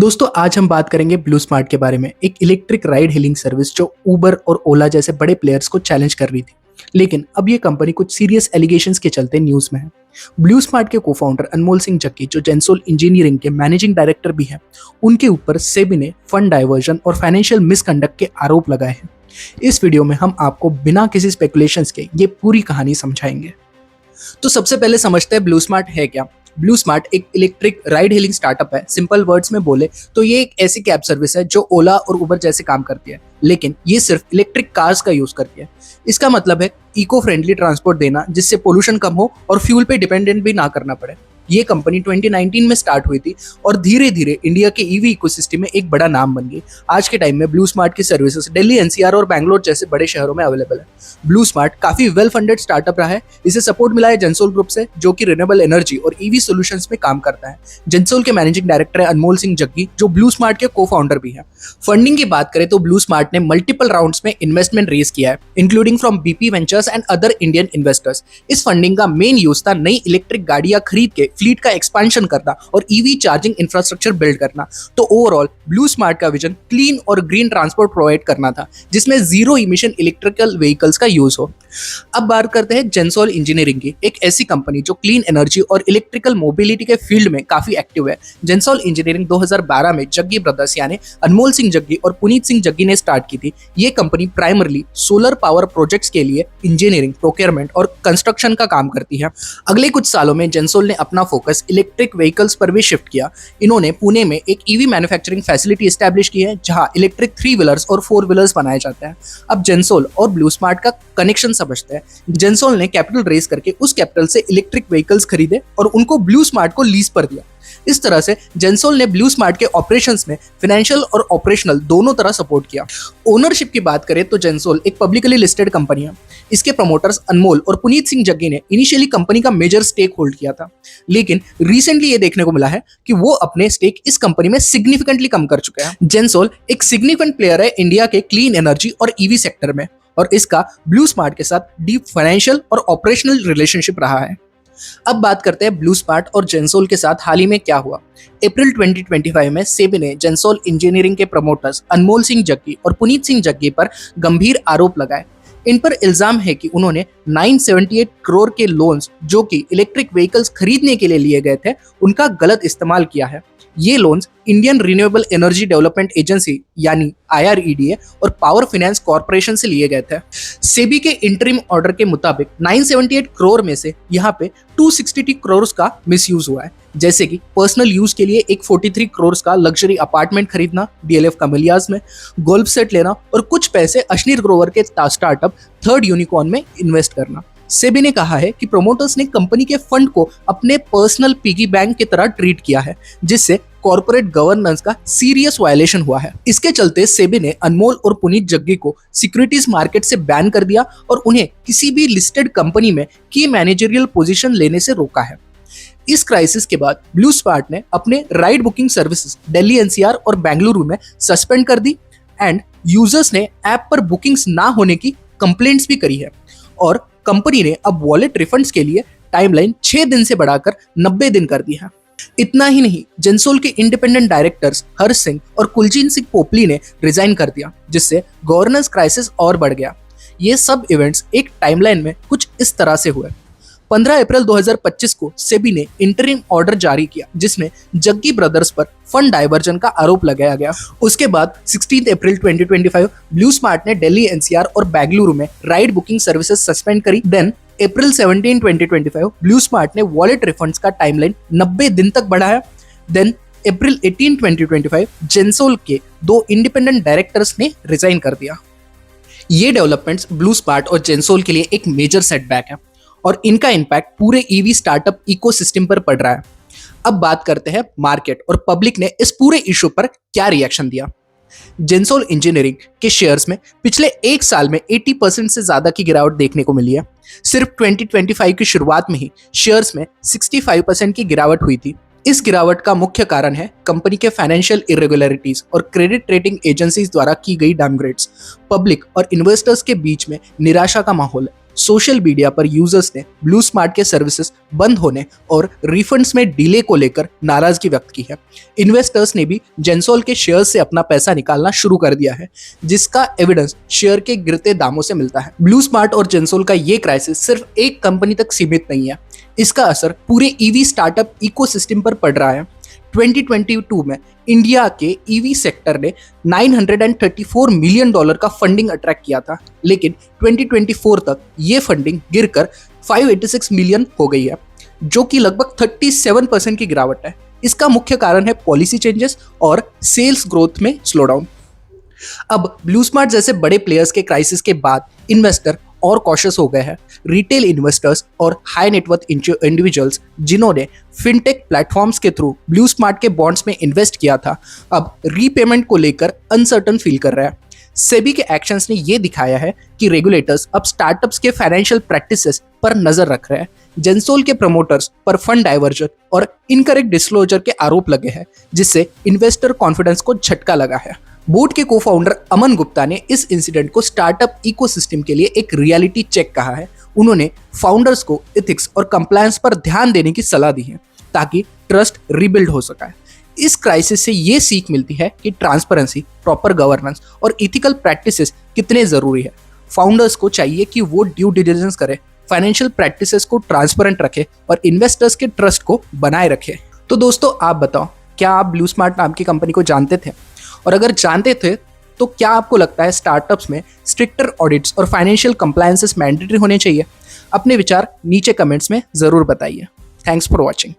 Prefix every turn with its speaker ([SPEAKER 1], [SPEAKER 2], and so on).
[SPEAKER 1] दोस्तों आज हम बात करेंगे ब्लू स्मार्ट के बारे में। एक इलेक्ट्रिक राइड हेलिंग सर्विस जो उबर और ओला जैसे बड़े प्लेयर्स को चैलेंज कर रही थी, लेकिन अब ये कंपनी कुछ सीरियस एलिगेशंस के चलते न्यूज में है। ब्लू स्मार्ट के को-फाउंडर अनमोल सिंह जग्गी, जो जेंसोल इंजीनियरिंग के मैनेजिंग डायरेक्टर भी हैं, उनके ऊपर सेबी ने फंड डाइवर्जन और फाइनेंशियल मिसकंडक्ट के आरोप लगाए हैं। इस वीडियो में हम आपको बिना किसी स्पेकुलेशंस के ये पूरी कहानी समझाएंगे। तो सबसे पहले समझते हैं ब्लू स्मार्ट है क्या। ब्लू स्मार्ट एक इलेक्ट्रिक राइड हेलिंग स्टार्टअप है। सिंपल वर्ड्स में बोले तो ये एक ऐसी कैब सर्विस है जो ओला और उबर जैसे काम करती है, लेकिन ये सिर्फ इलेक्ट्रिक कार्स का यूज करती है। इसका मतलब है इको फ्रेंडली ट्रांसपोर्ट देना, जिससे पोल्यूशन कम हो और फ्यूल पे डिपेंडेंट भी ना करना पड़े। ये कंपनी 2019 में स्टार्ट हुई थी और धीरे धीरे इंडिया के ईवी इकोसिस्टम में एक बड़ा नाम बन गई। आज के टाइम में ब्लू स्मार्ट की सर्विसेज दिल्ली, एनसीआर और बैंगलोर जैसे बड़े शहरों में अवेलेबल है। ब्लू स्मार्ट काफी वेल फंडेड स्टार्टअप रहा है। इसे सपोर्ट मिला है जेंसोल ग्रुप से, जो कि रिन्यूएबल एनर्जी और ईवी सॉल्यूशंस में काम करता है। जेंसोल के मैनेजिंग डायरेक्टर है अनमोल सिंह जग्गी, जो ब्लू स्मार्ट के को फाउंडर भी है। फंडिंग की बात करें तो ब्लू स्मार्ट ने मल्टीपल राउंड्स में इन्वेस्टमेंट रेज किया है, including from BP ventures and other Indian investors. इस फंडिंग का मेन यूज था नई इलेक्ट्रिक गाड़ियां खरीद के फ्लीट का एक्सपेंशन करना और ईवी चार्जिंग इंफ्रास्ट्रक्चर बिल्ड करना। तो ओवरऑल ब्लू स्मार्ट का विजन क्लीन और ग्रीन ट्रांसपोर्ट प्रोवाइड करना था, जिसमें जीरो इमिशन इलेक्ट्रिकल व्हीकल्स का यूज हो। अब बात करते हैं जेंसोल इंजीनियरिंग की, एक ऐसी कंपनी जो क्लीन एनर्जी और इलेक्ट्रिकल मोबिलिटी के फील्ड में काफी एक्टिव है। जेंसोल इंजीनियरिंग 2012 में जग्गी ब्रदर्स यानी अनमोल सिंह जग्गी और पुनीत सिंह जग्गी ने स्टार्ट की थी। ये company primarily solar power projects के लिए इंजीनियरिंग, प्रोक्योरमेंट और कंस्ट्रक्शन का काम करती है। अगले कुछ सालों में जेंसोल ने अपना फोकस इलेक्ट्रिक व्हीकल्स पर भी शिफ्ट किया। इन्होंने पुणे में एक ईवी मैन्युफैक्चरिंग फैसिलिटी एस्टैब्लिश की है, जहां इलेक्ट्रिक 3 व्हीलर्स और 4 व्हीलर्स बनाए जाते हैं। अब जेंसोल और ब्लू स्मार्ट का कनेक्शन समझते हैं। जेंसोल ने कैपिटल रेज करके उस कैपिटल से इलेक्ट्रिक व्हीकल्स खरीदे और उनको ब्लू स्मार्ट को लीज पर दिया। इस तरह से जेंसोल ने ब्लू स्मार्ट के ऑपरेशंस में फाइनेंशियल और ऑपरेशनल दोनों तरह सपोर्ट किया। ओनरशिप की बात करें तो जेंसोल एक पब्लिकली लिस्टेड कंपनी है। इसके प्रमोटर्स अनमोल और पुनीत सिंह जग्गी ने इनिशियली कंपनी का मेजर स्टेक होल्ड किया था, लेकिन रिसेंटली ये देखने को मिला है कि वो अपने स्टेक इस कंपनी में सिग्निफिकेंटली कम कर चुके हैं। जेंसोल एक सिग्निफिकेंट प्लेयर है इंडिया के क्लीन एनर्जी और ईवी सेक्टर में, और इसका ब्लू स्मार्ट के साथ डीप फाइनेंशियल और ऑपरेशनल रिलेशनशिप रहा है। अब बात करते हैं ब्लू स्मार्ट और जेंसोल के साथ हाल ही में क्या हुआ। अप्रैल 2025 में सेबी ने जेंसोल इंजीनियरिंग के प्रमोटर्स अनमोल सिंह जग्गी और पुनीत सिंह जग्गी पर गंभीर आरोप लगाए। इन पर इल्जाम है कि उन्होंने 978 करोड़ के लोन्स, जो कि इलेक्ट्रिक व्हीकल्स खरीदने के लिए लिए गए थे, उनका गलत इस्तेमाल किया है। ये loans Indian renewable energy development agency यानी IREDA और पावर फाइनेंस कॉर्पोरेशन से लिए गए थे। सेबी के इंटरिम ऑर्डर के मुताबिक 978 करोड़ में से यहाँ पे 262 करोड़ का मिसयूज हुआ है, जैसे कि पर्सनल यूज के लिए एक 43 करोड़ का लग्जरी अपार्टमेंट खरीदना DLF कमेलियाज में, गोल्फ सेट लेना और कुछ पैसे अश्नीर ग्रोवर के स्टार्टअप थर्ड यूनिकॉर्न में इन्वेस्ट करना। सेबी ने कहा है कि प्रोमोटर्स ने कंपनी के फंड को अपने पर्सनल पिगी बैंक की तरह ट्रीट किया है, जिससे कॉर्पोरेट गवर्नेंस का सीरियस वायलेशन हुआ है। इसके चलते सेबी ने अनमोल और पुनीत जग्गी को सिक्योरिटीज मार्केट से बैन कर दिया और उन्हें किसी भी लिस्टेड कंपनी में की मैनेजरियल पोजीशन लेने से रोका है। इस क्राइसिस के बाद ब्लू स्मार्ट ने अपने ride booking services Delhi, NCR और बेंगलुरु में सस्पेंड कर दी एंड यूजर्स ने ऐप पर बुकिंग्स ना होने की कंप्लेंट्स भी करी है, और कंपनी ने अब वॉलेट रिफंड्स के लिए टाइमलाइन 6 दिन से बढ़ाकर 90 दिन कर दी है। इतना ही नहीं, जेंसोल के इंडिपेंडेंट डायरेक्टर्स हर्ष सिंह और कुलजीत सिंह पोपली ने रिजाइन कर दिया, जिससे गवर्नेंस क्राइसिस और बढ़ गया। ये सब इवेंट्स एक टाइमलाइन में कुछ इस तरह से हुए। 15 अप्रैल 2025 को सेबी ने इंटरिम ऑर्डर जारी किया, जिसमें जग्गी ब्रदर्स पर फंड डाइवर्जन का आरोप लगाया गया। उसके बाद 16 अप्रैल 2025 ब्लू स्मार्ट ने दिल्ली, NCR और बेंगलुरु में राइड बुकिंग सर्विसेज सस्पेंड करी। देन अप्रैल 17, 2025 ब्लू स्मार्ट ने वॉलेट रिफंड्स का टाइमलाइन 90 दिन तक बढ़ाया। देन अप्रैल 18, 2025 जेंसोल के 2 इंडिपेंडेंट डायरेक्टर्स ने रिजाइन कर दिया। ये डेवलपमेंट्स ब्लू स्मार्ट और जेंसोल के लिए एक मेजर सेटबैक है, और इनका इम्पैक्ट पूरे ईवी स्टार्टअप इकोसिस्टम पर पड़ रहा है। अब बात करते हैं मार्केट और पब्लिक ने इस पूरे इशू पर क्या रिएक्शन दिया। जेंसोल इंजीनियरिंग के शेयर्स में पिछले एक साल में 80% से ज्यादा की गिरावट देखने को मिली है। सिर्फ 2025 की शुरुआत में ही शेयर्स में 65% की गिरावट हुई थी। इस गिरावट का मुख्य कारण है कंपनी के फाइनेंशियल इरेगुलरिटीज और क्रेडिट रेटिंग एजेंसीज द्वारा की गई डाउनग्रेड्स। पब्लिक और इन्वेस्टर्स के बीच में निराशा का माहौल है। सोशल मीडिया पर यूजर्स ने ब्लू स्मार्ट के सर्विसेज बंद होने और रिफंड्स में डिले को लेकर नाराजगी व्यक्त की है। इन्वेस्टर्स ने भी जेंसोल के शेयर से अपना पैसा निकालना शुरू कर दिया है, जिसका एविडेंस शेयर के गिरते दामों से मिलता है। ब्लू स्मार्ट और जेंसोल का ये क्राइसिस सिर्फ एक कंपनी तक सीमित नहीं है, इसका असर पूरे ईवी स्टार्टअप इकोसिस्टम पर पड़ रहा है। 2022 में इंडिया के ईवी सेक्टर ने $934 मिलियन का फंडिंग अट्रैक्ट किया था, लेकिन 2024 तक ये फंडिंग गिरकर 586 मिलियन हो गई है, जो कि लगभग 37% की गिरावट है। इसका मुख्य कारण है पॉलिसी चेंजेस और सेल्स ग्रोथ में स्लोडाउन। अब ब्लू स्मार्ट जैसे बड़े प्लेयर्स के क्राइसिस के बाद इन्वेस्टर और कॉशियस हो गए हैं। रिटेल इन्वेस्टर्स और हाई नेटवर्थ इंडिविजुअल्स जिन्होंने फिनटेक प्लेटफॉर्म्स के थ्रू ब्लू स्मार्ट के बॉन्ड्स में इन्वेस्ट किया था, अब रीपेमेंट को लेकर अनसर्टन फील कर रहा है। सेबी के एक्शंस ने यह दिखाया है कि रेगुलेटर्स अब स्टार्टअप्स के फाइनेंशियल प्रैक्टिसेस पर नजर रख रहे हैं। जेंसोल के प्रमोटर्स पर फंड डाइवर्जन और इनकरेक्ट डिस्क्लोजर के आरोप लगे हैं, जिससे इन्वेस्टर कॉन्फिडेंस को झटका लगा है। बोर्ड के को-फाउंडर अमन गुप्ता ने इस इंसिडेंट को स्टार्टअप इकोसिस्टम के लिए एक रियलिटी चेक कहा है। उन्होंने फाउंडर्स को एथिक्स और कंप्लायंस पर ध्यान देने की सलाह दी है, ताकि ट्रस्ट रीबिल्ड हो सके। इस क्राइसिस से ये सीख मिलती है कि ट्रांसपेरेंसी, प्रॉपर गवर्नेंस और इथिकल प्रैक्टिसेस कितने जरूरी है। फाउंडर्स को चाहिए कि वो ड्यू डिलिजेंस करे, फाइनेंशियल प्रैक्टिसेस को ट्रांसपेरेंट रखे और इन्वेस्टर्स के ट्रस्ट को बनाए रखे। तो दोस्तों, आप बताओ, क्या आप ब्लू स्मार्ट नाम की कंपनी को जानते थे? और अगर जानते थे तो क्या आपको लगता है स्टार्टअप्स में स्ट्रिक्टर ऑडिट्स और फाइनेंशियल कंप्लायंसेस मैंडेटरी होने चाहिए? अपने विचार नीचे कमेंट्स में जरूर बताइए। Thanks for watching.